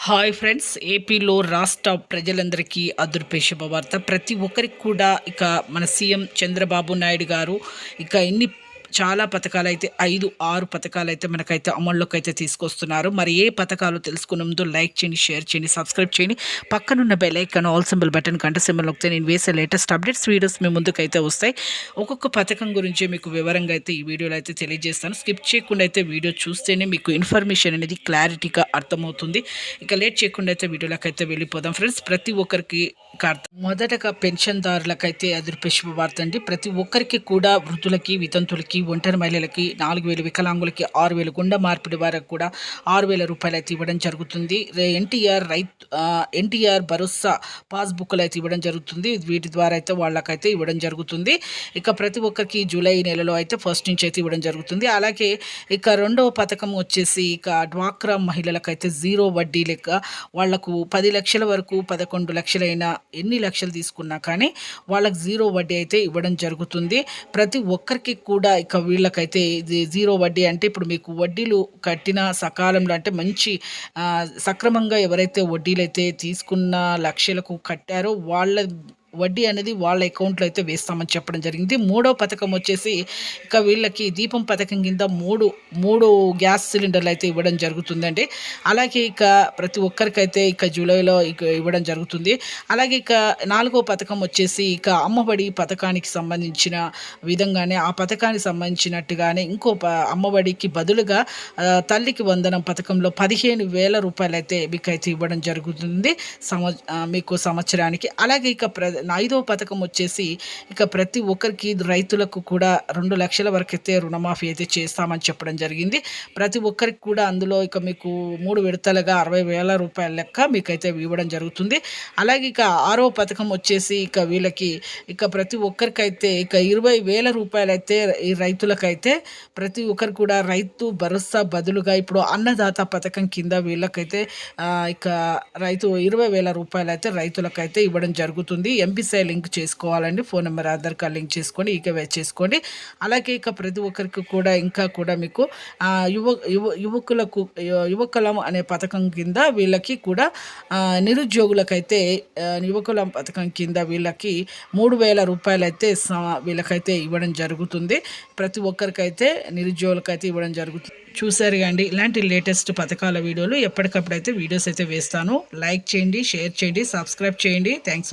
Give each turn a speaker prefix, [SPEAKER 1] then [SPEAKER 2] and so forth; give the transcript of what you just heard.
[SPEAKER 1] Hi friends, ఏపీలో రాష్ట్ర ప్రజలందరికీ అదృశ్య శుభవార్త. ప్రతి ఒక్కరికి కూడా ఇక మన సీఎం చంద్రబాబు నాయుడు గారు ఇక చాలా పథకాలు అయితే 5-6 పథకాలు అయితే మనకైతే అమల్లోకి అయితే తీసుకొస్తున్నారు. మరి ఏ పథకాలు తెలుసుకునే ముందు లైక్ చేయండి, షేర్ చేయండి, సబ్స్క్రైబ్ చేయండి. పక్కనున్న bell icon all symbol button గంట సింబల్ నొక్కితే నేను వేసే లేటెస్ట్ అప్డేట్స్ వీడియోస్ మీ ముందుకైతే వస్తాయి. ఒక్కొక్క పథకం గురించి మీకు వివరంగా అయితే ఈ వీడియోలో అయితే తెలియజేస్తాను. స్కిప్ చేయకుండా అయితే వీడియో చూస్తేనే మీకు ఇన్ఫర్మేషన్ అనేది క్లారిటీగా అర్థమవుతుంది. ఇక లేట్ చేయకుండా అయితే వీడియోలోకి అయితే వెళ్ళిపోదాం ఫ్రెండ్స్. ప్రతి ఒక్కరికి మొదటగా పెన్షన్దారులకైతే అదృశ్య శుభవార్త అండి. ప్రతి ఒక్కరికి కూడా వృద్ధులకి, వితంతులకి, ఒంటరి మహిళలకి 4,000, వికలాంగులకి 6,000, గుండె మార్పిడి వారికి కూడా 6,000 రూపాయలు అయితే ఇవ్వడం జరుగుతుంది. ఎన్టీఆర్ భరోసా పాస్బుక్లు అయితే ఇవ్వడం జరుగుతుంది. వీటి ద్వారా అయితే వాళ్ళకైతే ఇవ్వడం జరుగుతుంది. ఇక ప్రతి ఒక్కరికి జూలై నెలలో అయితే ఫస్ట్ నుంచి అయితే ఇవ్వడం జరుగుతుంది. అలాగే ఇక రెండవ పథకం వచ్చేసి ఇక డ్వాక్రా మహిళలకైతే 0 వడ్డీ లెక్క వాళ్లకు 10 లక్షల వరకు 11 లక్షలైనా ఎన్ని లక్షలు తీసుకున్నా కానీ వాళ్ళకి 0 వడ్డీ అయితే ఇవ్వడం జరుగుతుంది. ప్రతి ఒక్కరికి కూడా ఇక వీళ్ళకైతే ఇది 0 వడ్డీ అంటే ఇప్పుడు మీకు వడ్డీలు కట్టిన సకాలంలో అంటే మంచి సక్రమంగా ఎవరైతే వడ్డీలు అయితే తీసుకున్న లక్షలకు కట్టారో వాళ్ళ వడ్డీ అనేది వాళ్ళ అకౌంట్లో అయితే వేస్తామని చెప్పడం జరిగింది. మూడో పథకం వచ్చేసి ఇక వీళ్ళకి దీపం పథకం కింద మూడు గ్యాస్ సిలిండర్లు అయితే ఇవ్వడం జరుగుతుందండి. అలాగే ఇక ప్రతి ఒక్కరికైతే ఇక జూలైలో ఇక ఇవ్వడం జరుగుతుంది. అలాగే ఇక నాలుగో పథకం వచ్చేసి ఇక అమ్మఒడి పథకానికి సంబంధించిన విధంగానే ఆ పథకానికి సంబంధించినట్టుగానే ఇంకో అమ్మఒడికి బదులుగా తల్లికి వందనం పథకంలో 15,000 రూపాయలు అయితే మీకైతే ఇవ్వడం జరుగుతుంది మీకు సంవత్సరానికి. అలాగే ఇక 5వ పథకం వచ్చేసి ఇక ప్రతి ఒక్కరికి రైతులకు కూడా 2 లక్షల వరకు అయితే రుణమాఫీ అయితే చేస్తామని చెప్పడం జరిగింది. ప్రతి ఒక్కరికి కూడా అందులో ఇక మీకు 3 విడతలుగా 60,000 రూపాయల లెక్క మీకైతే ఇవ్వడం జరుగుతుంది. అలాగే ఇక 6వ పథకం వచ్చేసి ఇక వీళ్ళకి ఇక ప్రతి ఒక్కరికైతే ఇక 20,000 రూపాయలు అయితే ఈ రైతులకైతే ప్రతి ఒక్కరు కూడా రైతు భరోసా బదులుగా ఇప్పుడు అన్నదాత పథకం కింద వీళ్ళకైతే ఇక 20,000 రూపాయలు అయితే రైతులకైతే ఇవ్వడం జరుగుతుంది. ఎంపీసీ లింక్ చేసుకోవాలండి. Phone number, Aadhaar card link చేసుకొని ఈకేవై చేసుకోండి. అలాగే ఇక ప్రతి ఒక్కరికి కూడా ఇంకా కూడా మీకు యువకులం అనే పథకం కింద వీళ్ళకి కూడా నిరుద్యోగులకైతే యువకులం పథకం కింద వీళ్ళకి 3,000 రూపాయలు అయితే వీళ్ళకైతే ఇవ్వడం జరుగుతుంది. ప్రతి ఒక్కరికైతే నిరుద్యోగులకైతే ఇవ్వడం జరుగుతుంది. చూసారు కండి, ఇలాంటి లేటెస్ట్ పథకాల వీడియోలు ఎప్పటికప్పుడు అయితే వీడియోస్ అయితే వేస్తాను. లైక్ చేయండి, షేర్ చేయండి, సబ్స్క్రైబ్ చేయండి. Thanks for